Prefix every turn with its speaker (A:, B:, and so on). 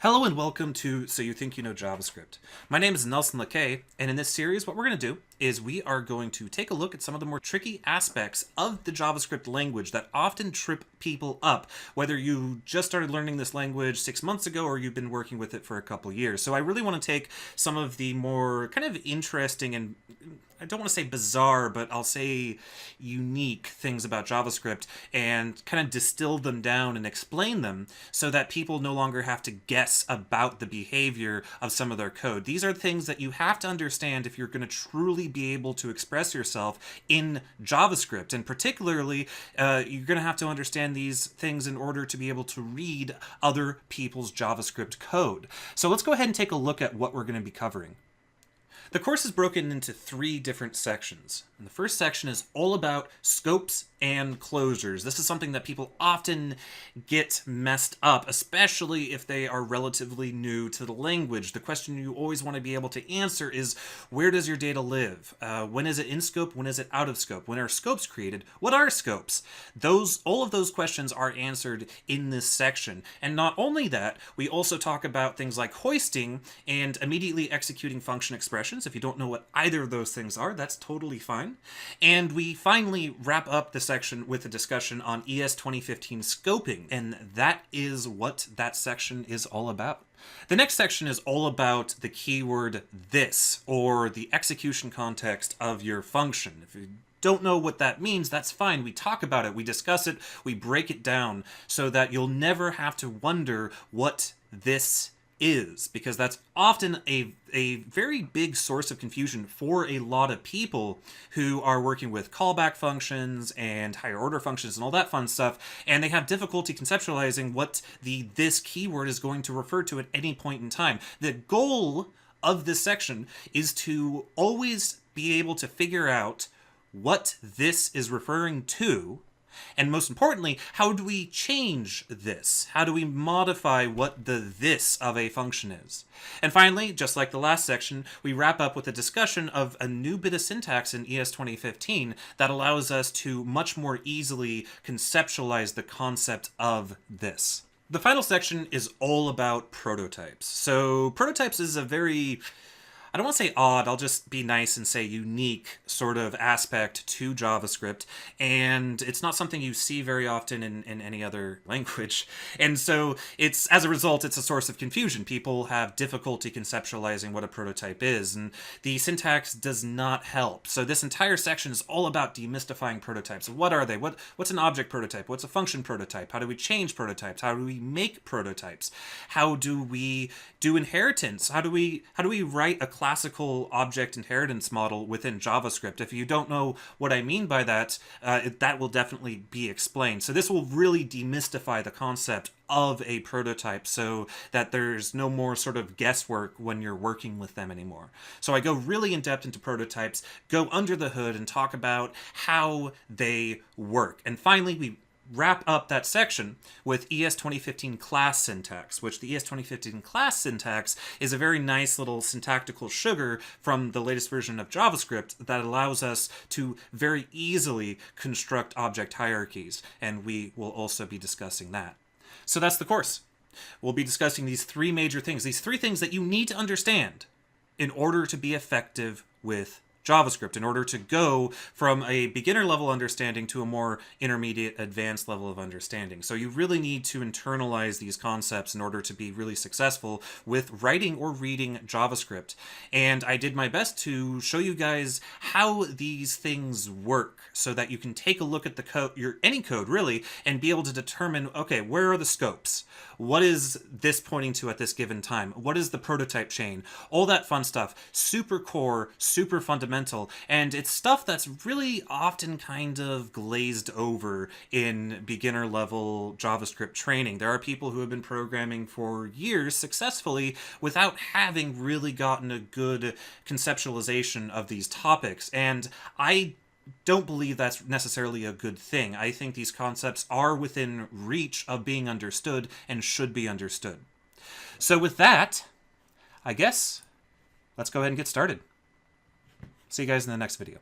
A: Hello and welcome to So You Think You Know JavaScript. My name is Nelson Lakay, and in this series what we're going to do is we are going to take a look at some of the more tricky aspects of the JavaScript language that often trip people up, whether you just started learning this language 6 months ago or you've been working with it for a couple years. So I really want to take some of the more kind of interesting and I don't want to say bizarre, but I'll say unique things about JavaScript and kind of distill them down and explain them so that people no longer have to guess about the behavior of some of their code. These are things that you have to understand if you're going to truly be able to express yourself in JavaScript. And particularly, you're going to have to understand these things in order to be able to read other people's JavaScript code. So let's go ahead and take a look at what we're going to be covering. The course is broken into 3 different sections. And the first section is all about scopes and closures. This is something that people often get messed up, especially if they are relatively new to the language. The question you always want to be able to answer is, where does your data live? When is it in scope? When is it out of scope? When are scopes created? What are scopes? All of those questions are answered in this section. And not only that, we also talk about things like hoisting and immediately executing function expressions. If you don't know what either of those things are, that's totally fine. And we finally wrap up the section with a discussion on ES 2015 scoping, and that is what that section is all about. The next section is all about the keyword this, or the execution context of your function. If you don't know what that means, that's fine. We talk about it, we discuss it, we break it down so that you'll never have to wonder what this is, because that's often a very big source of confusion for a lot of people who are working with callback functions and higher order functions and all that fun stuff, and they have difficulty conceptualizing what this keyword is going to refer to at any point in time. The goal of this section is to always be able to figure out what this is referring to. And most importantly, how do we change this? How do we modify what the this of a function is? And finally, just like the last section, we wrap up with a discussion of a new bit of syntax in ES 2015 that allows us to much more easily conceptualize the concept of this. The final section is all about prototypes. So prototypes is a very, I don't want to say odd, I'll just be nice and say unique sort of aspect to JavaScript, and it's not something you see very often in any other language. And so as a result, it's a source of confusion. People have difficulty conceptualizing what a prototype is, and the syntax does not help. So this entire section is all about demystifying prototypes. What are they? What's an object prototype? What's a function prototype? How do we change prototypes? How do we make prototypes? How do we do inheritance? How do we write a classical object inheritance model within JavaScript? If you don't know what I mean by that, that will definitely be explained. So this will really demystify the concept of a prototype so that there's no more sort of guesswork when you're working with them anymore. So I go really in depth into prototypes, go under the hood and talk about how they work. And finally, we wrap up that section with ES 2015 class syntax, which the ES 2015 class syntax is a very nice little syntactical sugar from the latest version of JavaScript that allows us to very easily construct object hierarchies, and we will also be discussing that. So that's the course. We'll be discussing these 3 major things, these 3 things that you need to understand in order to be effective with JavaScript, in order to go from a beginner level understanding to a more intermediate advanced level of understanding. So you really need to internalize these concepts in order to be really successful with writing or reading JavaScript. And I did my best to show you guys how these things work so that you can take a look at the code, any code really, and be able to determine, okay, where are the scopes? What is this pointing to at this given time? What is the prototype chain? All that fun stuff. Super core, super fundamental, and it's stuff that's really often kind of glazed over in beginner level JavaScript training. There are people who have been programming for years successfully without having really gotten a good conceptualization of these topics, and I don't believe that's necessarily a good thing. I think these concepts are within reach of being understood and should be understood. So with that, I guess let's go ahead and get started. See you guys in the next video.